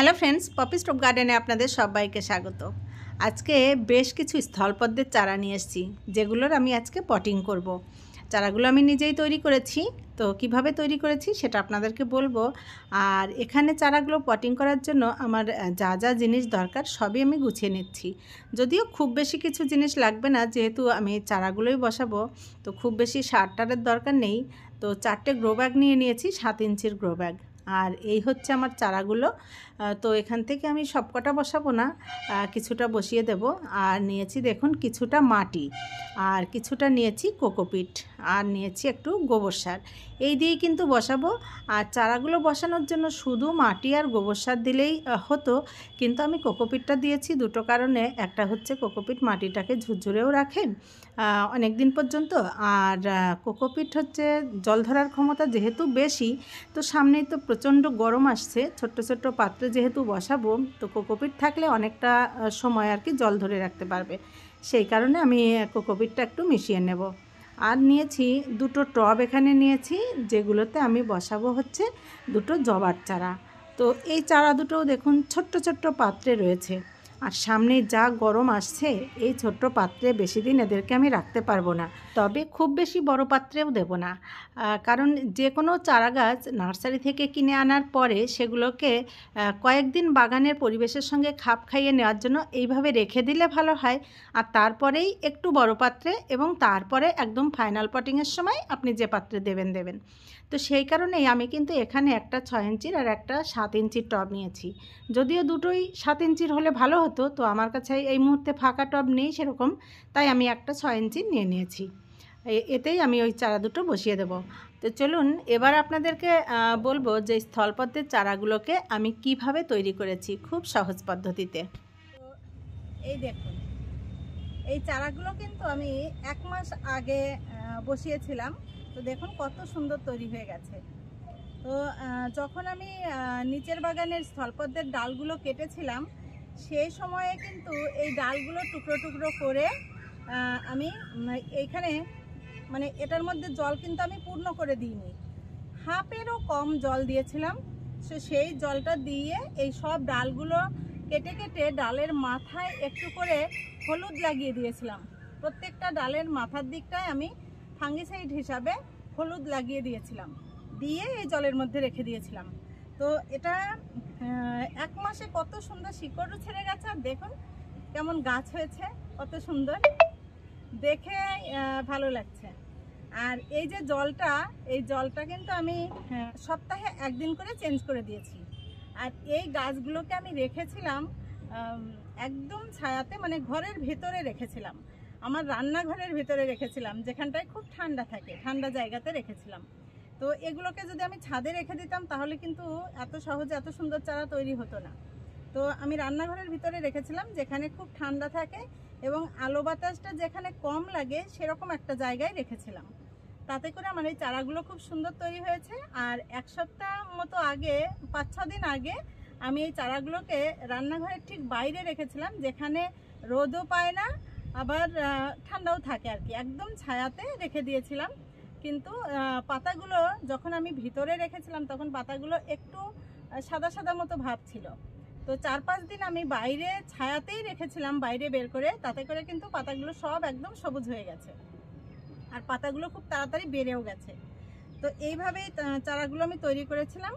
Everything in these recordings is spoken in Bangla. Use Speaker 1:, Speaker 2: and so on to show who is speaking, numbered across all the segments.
Speaker 1: হ্যালো ফ্রেন্ডস, পপি স্টপ গার্ডেনে আপনাদের সবাইকে স্বাগত। আজকে বেশ কিছু স্থলপদ্মের চারা নিয়ে এসেছি, যেগুলোর আমি আজকে পটিং করব। চারাগুলো আমি নিজেই তৈরি করেছি, তো কিভাবে তৈরি করেছি সেটা আপনাদেরকে বলবো। আর এখানে চারাগুলো পটিং করার জন্য আমার যা যা জিনিস দরকার সবই আমি গুছিয়ে নিচ্ছি। যদিও খুব বেশি কিছু জিনিস লাগবে না, যেহেতু আমি চারাগুলোই বসাবো, তো খুব বেশি সার টারের দরকার নেই। তো 4টে গ্রো ব্যাগ নিয়ে নিয়েছি, 7 ইঞ্চির গ্রো ব্যাগ। আর এই হচ্ছে আমার চারাগুলো। তো এখান থেকে আমি সবকটা বসাবো না, কিছুটা বসিয়ে দেব। আর নিয়েছি দেখুন কিছুটা মাটি, আর কিছুটা নিয়েছি কোকোপিট, আর নিয়েছি একটু গোবর সার। এই দিয়েই কিন্তু বসাবো। আর চারাগুলো বসানোর জন্য শুধু মাটি আর গোবর সার দিলেই হতো, কিন্তু আমি কোকোপিটটা দিয়েছি দুটো কারণে। একটা হচ্ছে কোকোপিট মাটিটাকে ঝুরঝুরেও রাখে অনেক দিন পর্যন্ত, আর কোকোপিট হচ্ছে জল ধরার ক্ষমতা যেহেতু বেশি, তো সামনেই তো প্রচণ্ড গরম আসছে, ছোট্ট ছোট্ট পাত্রে যেহেতু বসাবো, তো কোকোপিট থাকলে অনেকটা সময় আর কি জল ধরে রাখতে পারবে। সেই কারণে আমি কোকোপিটটা একটু মিশিয়ে নেব। আর নিয়েছি দুটো টব, এখানে নিয়েছি, যেগুলোতে আমি বসাবো হচ্ছে দুটো জবার চারা। তো এই চারা দুটোও দেখুন ছোট্ট ছোট্ট পাত্রে রয়েছে। আর সামনে যা গরম আসছে, এই ছোট্ট পাত্রে বেশি দিন এদেরকে আমি রাখতে পারবো না। তবে খুব বেশি বড় পাত্রেও দেব না, কারণ যে কোনো চারা গাছ নার্সারি থেকে কিনে আনার পরে সেগুলোকে কয়েকদিন বাগানের পরিবেশের সঙ্গে খাপ খাইয়ে নেওয়ার জন্য এইভাবে রেখে দিলে ভালো হয়। আর তারপরেই একটু বড় পাত্রে, এবং তারপরে একদম ফাইনাল পটিংয়ের সময় আপনি যে পাত্রে দেবেন। তো সেই কারণেই আমি কিন্তু এখানে একটা 6 ইঞ্চির আর একটা 7 ইঞ্চির টব নিয়েছি। যদিও দুটোই 7 ইঞ্চির হলে ভালো হতো, তো আমার কাছে এই মুহূর্তে ফাঁকা টব নেই সেরকম, তাই আমি একটা 6 ইঞ্চির নিয়ে নিয়েছি। এতেই আমি ওই চারা দুটো বসিয়ে দেব। তো চলুন এবার আপনাদেরকে বলবো যে স্থলপদ্মের চারাগুলোকে আমি কিভাবে তৈরি করেছি খুব সহজ পদ্ধতিতে। তো এই দেখুন, এই চারাগুলো কিন্তু আমি 1 মাস আগে বসিয়েছিলাম। তো দেখুন কত সুন্দর তৈরি হয়ে গেছে। তো যখন আমি নিচের বাগানের স্থলপদ্মের ডালগুলো কেটেছিলাম, সেই সময়ে কিন্তু এই ডালগুলো টুকরো টুকরো করে আমি এইখানে মানে এটার মধ্যে জল কিন্তু আমি পূর্ণ করে দিইনি, হাফেরও কম জল দিয়েছিলাম। সেই জলটা দিয়ে এই সব ডালগুলো কেটে কেটে ডালের মাথায় একটু করে হলুদ লাগিয়ে দিয়েছিলাম। প্রত্যেকটা ডালের মাথার দিকটায় আমি ফাঙ্গিসাইড হিসাবে হলুদ লাগিয়ে দিয়েছিলাম, দিয়ে এই জলের মধ্যে রেখে দিয়েছিলাম। তো এটা 1 মাসে কত সুন্দর শিকড়ও ছেড়ে গেছে। আর দেখুন কেমন গাছ হয়েছে, কত সুন্দর দেখে ভালো লাগছে। আর এই যে জলটা, এই জলটা কিন্তু আমি সপ্তাহে 1 দিন করে চেঞ্জ করে দিয়েছি। আর এই গাছগুলোকে আমি রেখেছিলাম একদম ছায়াতে, মানে ঘরের ভেতরে রেখেছিলাম, আমার রান্নাঘরের ভেতরে রেখেছিলাম, যেখানটায় খুব ঠান্ডা থাকে, ঠান্ডা জায়গাতে রেখেছিলাম। তো এগুলোকে যদি আমি ছাদে রেখে দিতাম তাহলে কিন্তু এত সহজে এত সুন্দর চারা তৈরি হতো না। তো আমি রান্নাঘরের ভিতরে রেখেছিলাম, যেখানে খুব ঠান্ডা থাকে এবং আলো বাতাসটা যেখানে কম লাগে, সেরকম একটা জায়গায় রেখেছিলাম। তাতে করে আমার এই চারাগুলো খুব সুন্দর তৈরি হয়েছে। আর 1 সপ্তাহ মতো আগে, 5-6 দিন আগে আমি এই চারাগুলোকে রান্নাঘরের ঠিক বাইরে রেখেছিলাম, যেখানে রোদও পায় না আবার ঠান্ডাও থাকে আর কি, একদম ছায়াতে রেখে দিয়েছিলাম। কিন্তু পাতাগুলো যখন আমি ভিতরে রেখেছিলাম তখন পাতাগুলো একটু সাদা সাদা মতো ভাব ছিল। তো 4-5 দিন আমি বাইরে ছায়াতেই রেখেছিলাম, বাইরে বের করে, তাতে করে কিন্তু পাতাগুলো সব একদম সবুজ হয়ে গেছে, আর পাতাগুলো খুব তাড়াতাড়ি বেড়েও গেছে। তো এইভাবেই চারাগুলো আমি তৈরি করেছিলাম।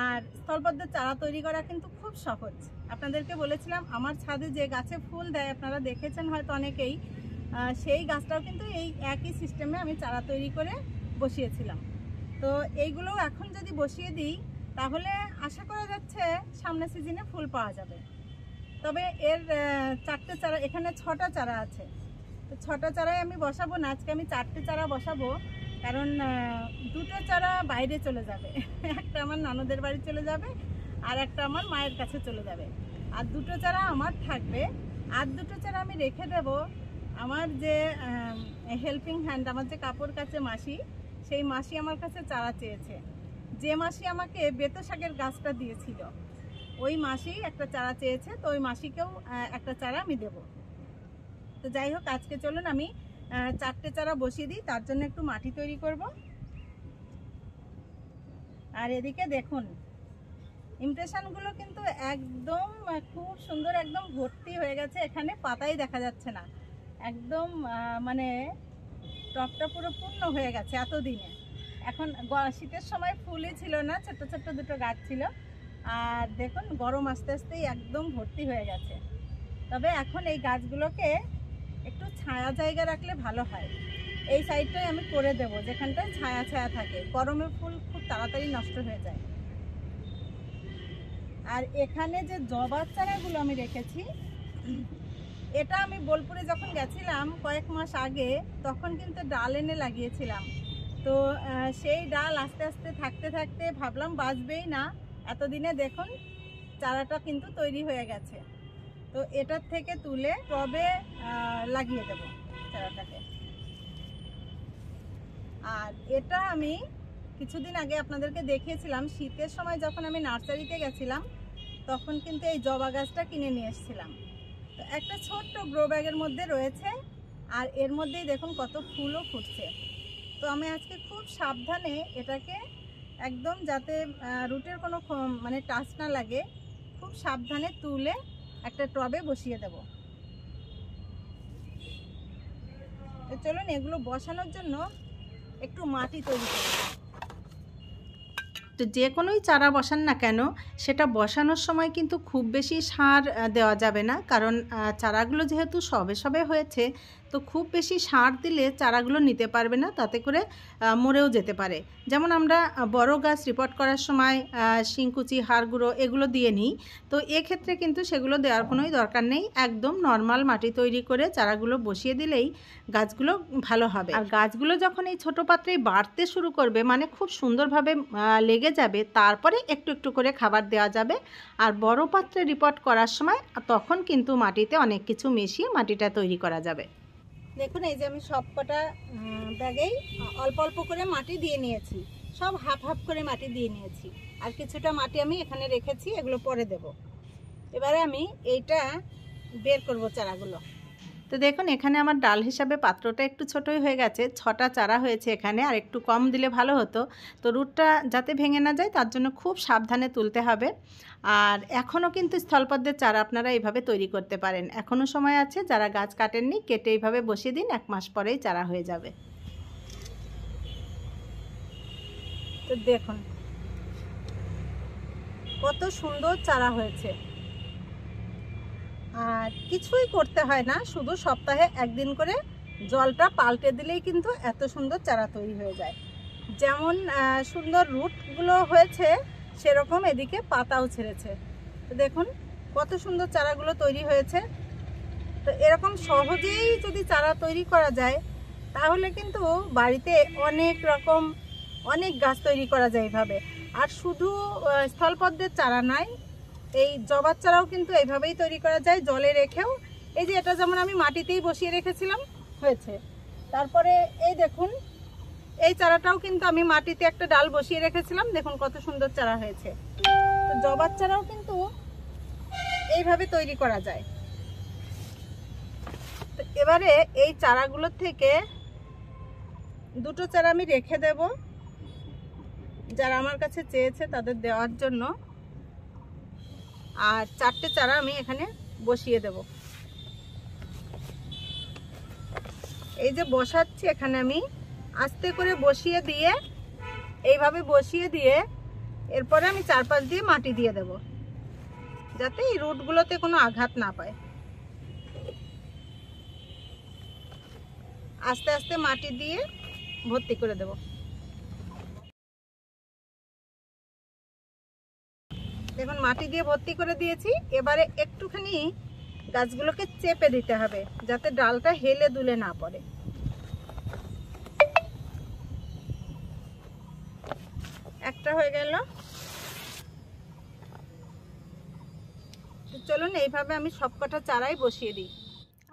Speaker 1: আর স্থলপদ্মের চারা তৈরি করা কিন্তু খুব সহজ। আপনাদেরকে বলেছিলাম আমার ছাদে যে গাছে ফুল দেয়, আপনারা দেখেছেন হয়তো অনেকেই, সেই গাছটাও কিন্তু এই একই সিস্টেমে আমি চারা তৈরি করে বসিয়েছিলাম। তো এইগুলো এখন যদি বসিয়ে দিই তাহলে আশা করা যাচ্ছে সামনের সিজনে ফুল পাওয়া যাবে। তবে এর 4টে চারা, এখানে 6টা চারা আছে। তো 6টা চারাই আমি বসাবো না, আজকে আমি 4টে চারা বসাবো, কারণ 2টো চারা বাইরে চলে যাবে। একটা আমার ননদের বাড়ি চলে যাবে, আর একটা আমার মায়ের কাছে চলে যাবে। আর 2টো চারা আমার থাকবে। আর 2টো চারা আমি রেখে দেব আমার যে হেল্পিং হ্যান্ড, আমার যে কাপড় কাচে মাসি, সেই মাসি আমার কাছে চারা চেয়েছে। যে মাসি আমাকে বেতো শাকের গাছটা দিয়েছিল, ওই মাসি একটা চারা চেয়েছে, তো ওই মাসিকেও একটা চারা আমি দেব। তো যাই হোক, আজকে চলুন আমি 4টে চারা বসিয়ে দিই। তার জন্য একটু মাটি তৈরি করব। আর এদিকে দেখুন ইমপ্রেশনগুলো কিন্তু একদম খুব সুন্দর, একদম ভর্তি হয়ে গেছে। এখানে পাতাই দেখা যাচ্ছে না, একদম মানে টবটা পুরো পূর্ণ হয়ে গেছে এতদিনে। এখন শীতের সময় ফুলই ছিল না, ছোট্ট ছোট্ট দুটো গাছ ছিল। আর দেখুন গরম আস্তে আস্তেই একদম ভর্তি হয়ে গেছে। তবে এখন এই গাছগুলোকে একটু ছায়া জায়গা রাখলে ভালো হয়। এই সাইডটাই আমি করে দেব, যেখানটায় ছায়া ছায়া থাকে। গরমে ফুল খুব তাড়াতাড়ি নষ্ট হয়ে যায়। আর এখানে যে জবার চারাগুলো আমি রেখেছি, এটা আমি বোলপুরে যখন গেছিলাম কয়েক মাস আগে, তখন কিন্তু ডাল এনে লাগিয়েছিলাম। তো সেই ডাল আস্তে আস্তে থাকতে থাকতে ভাবলাম বাঁচবেই না, এতদিনে দেখুন চারাটা কিন্তু তৈরি হয়ে গেছে। তো এটার থেকে তুলে টবে লাগিয়ে দেব চারাটাকে। আর এটা আমি কিছুদিন আগে আপনাদেরকে দেখিয়েছিলাম, শীতের সময় যখন আমি নার্সারিতে গেছিলাম তখন কিন্তু এই জবা গাছটা কিনে নিয়ে এসেছিলাম। তো একটা ছোট্ট গ্রো ব্যাগের মধ্যে রয়েছে, আর এর মধ্যেই দেখুন কত ফুলও ফুটছে। তো আমি আজকে খুব সাবধানে এটাকে, একদম যাতে রুটের কোনো মানে টাচ না লাগে, খুব সাবধানে তুলে একটা টবে বসিয়ে দেব। তো চলুন এগুলো বসানোর জন্য একটু মাটি তৈরি করব। তো যে কোনোই চারা বসান না কেন, সেটা বসানোর সময় কিন্তু খুব বেশি সার দেওয়া যাবে না, কারণ চারাগুলো যেহেতু সবে সবে হয়েছে, তো খুব বেশি সার দিলে চারাগুলো নিতে পারবে না, তাতে করে মরেও যেতে পারে। যেমন আমরা বড় গাছ রিপোর্ট করার সময় শিংকুচি, হাড় গুঁড়ো এগুলো দিয়ে নিই, তো এক্ষেত্রে কিন্তু সেগুলো দেওয়ার কোনোই দরকার নেই। একদম নর্মাল মাটি তৈরি করে চারাগুলো বসিয়ে দিলেই গাছগুলো ভালো হবে। আর গাছগুলো যখন এই ছোটো পাত্রেই বাড়তে শুরু করবে, মানে খুব সুন্দরভাবে লেগে যাবে, তারপরে একটু একটু করে খাবার দেওয়া যাবে। আর বড় পাত্রে রিপোর্ট করার সময় তখন কিন্তু মাটিতে অনেক কিছু মিশিয়ে মাটিটা তৈরি করা যাবে। দেখুন এই যে আমি সব কটা ব্যাগেই অল্প অল্প করে মাটি দিয়ে নিয়েছি, সব হাফ হাফ করে মাটি দিয়ে নিয়েছি। আর কিছুটা মাটি আমি এখানে রেখেছি, এগুলো পরে দেব। এবারে আমি এইটা বের করব চারাগুলো। তো দেখুন এখানে আমার ডাল হিসাবে পাত্রটা একটু ছোটই হয়ে গেছে, 6টা চারা হয়েছে এখানে, আর একটু কম দিলে ভালো হতো। তো রুটটা যাতে ভেঙে না যায় তার জন্য খুব সাবধানে তুলতে হবে। আর এখনও কিন্তু স্থলপদ্মের চারা আপনারা এইভাবে তৈরি করতে পারেন, এখনও সময় আছে। যারা গাছ কাটেননি, কেটে এইভাবে বসিয়ে দিন, 1 মাস পরেই চারা হয়ে যাবে। তো দেখুন কত সুন্দর চারা হয়েছে। আর কিছুই করতে হয় না, শুধু সপ্তাহে একদিন করে জলটা পাল্টে দিলেই কিন্তু এত সুন্দর চারা তৈরি হয়ে যায়। যেমন সুন্দর রুটগুলো হয়েছে, সেরকম এদিকে পাতাও ছেড়েছে। তো দেখুন কত সুন্দর চারাগুলো তৈরি হয়েছে। তো এরকম সহজেই যদি চারা তৈরি করা যায়, তাহলে কিন্তু বাড়িতে অনেক গাছ তৈরি করা যায় এইভাবে। আর শুধু স্থলপদ্মের চারা নয়, এই জবার চারাও কিন্তু এইভাবেই তৈরি করা যায়, জলে রেখেও। এই যে এটা যেমন আমি মাটিতেই বসিয়ে রেখেছিলাম, হয়েছে। তারপরে এই দেখুন এই চারাটাও কিন্তু আমি মাটিতে একটা ডাল বসিয়ে রেখেছিলাম, দেখুন কত সুন্দর চারা হয়েছে। তো জবার চারাও কিন্তু এইভাবে তৈরি করা যায়। তো এবারে এই চারাগুলোর থেকে দুটো চারা আমি রেখে দেব, যারা আমার কাছে চেয়েছে তাদের দেওয়ার জন্য। আর 4টে চারা আমি এখানে বসিয়ে দেব। এই যে বসাচ্ছি, এখানে আমি আস্তে করে বসিয়ে দিয়ে, এইভাবে বসিয়ে দিয়ে এরপরে আমি চারপাশ দিয়ে মাটি দিয়ে দেব, যাতে এই রুটগুলোতে কোনো আঘাত না পায়। আস্তে আস্তে মাটি দিয়ে ভর্তি করে দেব। দেখুন মাটি দিয়ে ভর্তি করে দিয়েছি। এবারে একটুখানি গাছগুলোকে চেপে দিতে হবে, যাতে ডালটা হেলে দুলে না পড়ে। একটা হয়ে গেল। চলুন এইভাবে আমি সবকটা চারাই বসিয়ে দিই।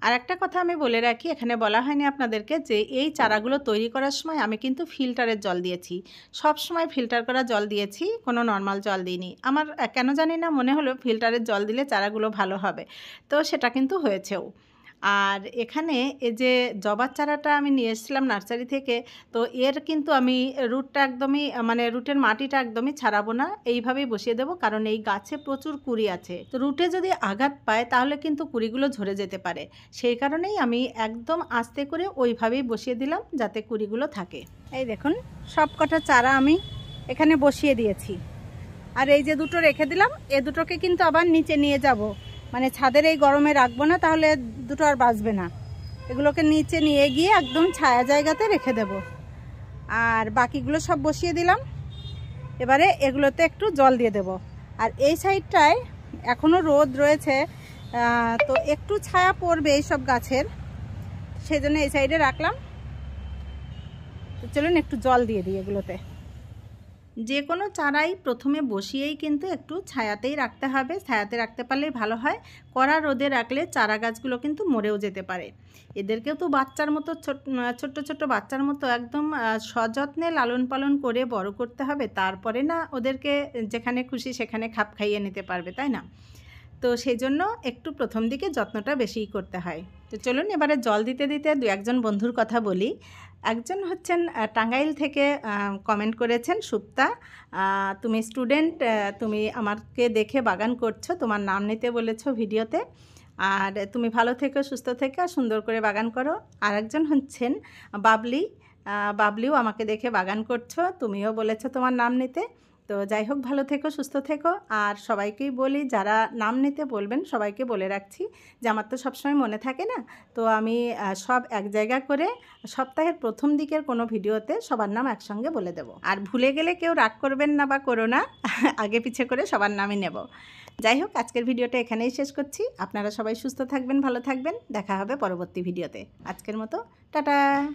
Speaker 1: আর একটা কথা আমি বলে রাখি, এখানে বলা হয়নি আপনাদেরকে, যে এই চারাগুলো তৈরি করার সময় আমি কিন্তু ফিল্টারের জল দিয়েছি। সব সময় ফিল্টার করা জল দিয়েছি, কোনো নর্মাল জল দিইনি। আমার কেন জানি না মনে হলো ফিল্টারের জল দিলে চারাগুলো ভালো হবে, তো সেটা কিন্তু হয়েছেও। আর এখানে এই যে জবার চারাটা আমি নিয়ে এসেছিলাম নার্সারি থেকে, তো এর কিন্তু আমি রুটটা একদমই মানে রুটের মাটিটা একদমই ছাড়াবো না, এইভাবেই বসিয়ে দেবো, কারণ এই গাছে প্রচুর কুড়ি আছে। তো রুটে যদি আঘাত পায় তাহলে কিন্তু কুড়িগুলো ঝরে যেতে পারে, সেই কারণেই আমি একদম আস্তে করে ওইভাবেই বসিয়ে দিলাম যাতে কুড়িগুলো থাকে। এই দেখুন সব কটা চারা আমি এখানে বসিয়ে দিয়েছি। আর এই যে দুটো রেখে দিলাম, এ দুটোকে কিন্তু আবার নিচে নিয়ে যাব, মানে ছাদের এই গরমে রাখবো না, তাহলে দুটো আর বাঁচবে না। এগুলোকে নিচে নিয়ে গিয়ে একদম ছায়া জায়গাতে রেখে দেব। আর বাকিগুলো সব বসিয়ে দিলাম। এবারে এগুলোতে একটু জল দিয়ে দেব। আর এই সাইডটায় এখনও রোদ রয়েছে, তো একটু ছায়া পড়বে এইসব গাছের, সেই জন্য এই সাইডে রাখলাম। তো চলুন একটু জল দিয়ে দিই এগুলোতে। যে কোনো চারাই প্রথমে বসিয়েই কিন্তু একটু ছায়াতেই রাখতে হবে, ছায়াতে রাখতে পারলেই ভালো হয়। কড়া রোদে রাখলে চারা গাছগুলো কিন্তু মরেও যেতে পারে। এদেরকেও তো বাচ্চার মতো ছোট্ট ছোট্ট বাচ্চার মতো একদম সযত্নে লালন পালন করে বড় করতে হবে, তারপরে না ওদেরকে যেখানে খুশি সেখানে খাপ খাইয়ে নিতে পারবে, তাই না? তো সেই জন্য একটু প্রথম দিকে যত্নটা বেশিই করতে হয়। তো চলুন এবারে জল দিতে দিতে দু একজন বন্ধুর কথা বলি। একজন হচ্ছেন টাঙ্গাইল থেকে কমেন্ট করেছেন, সুপ্তা তুমি স্টুডেন্ট, তুমি আমাকে দেখে বাগান করছো, তোমার নাম নিতে বলেছো ভিডিওতে, আর তুমি ভালো থেকো, সুস্থ থেকো, আর সুন্দর করে বাগান করো। আর একজন হচ্ছেন বাবলি, বাবলিও আমাকে দেখে বাগান করছো, তুমিও বলেছো তোমার নাম নিতে। তো যাই হোক, ভালো থেকো, সুস্থ থেকো। আর সবাইকেই বলি, যারা নাম নিতে বলবেন সবাইকে বলে রাখছি যে আমার তো সবসময় মনে থাকে না, তো আমি সব এক জায়গা করে সপ্তাহের প্রথম দিকের কোনো ভিডিওতে সবার নাম একসঙ্গে বলে দেব। আর ভুলে গেলে কেউ রাগ করবেন না বা করো না, আগে পিছে করে সবার নামই নেব। যাই হোক, আজকের ভিডিওটা এখানেই শেষ করছি। আপনারা সবাই সুস্থ থাকবেন, ভালো থাকবেন, দেখা হবে পরবর্তী ভিডিওতে। আজকের মতো টাটা।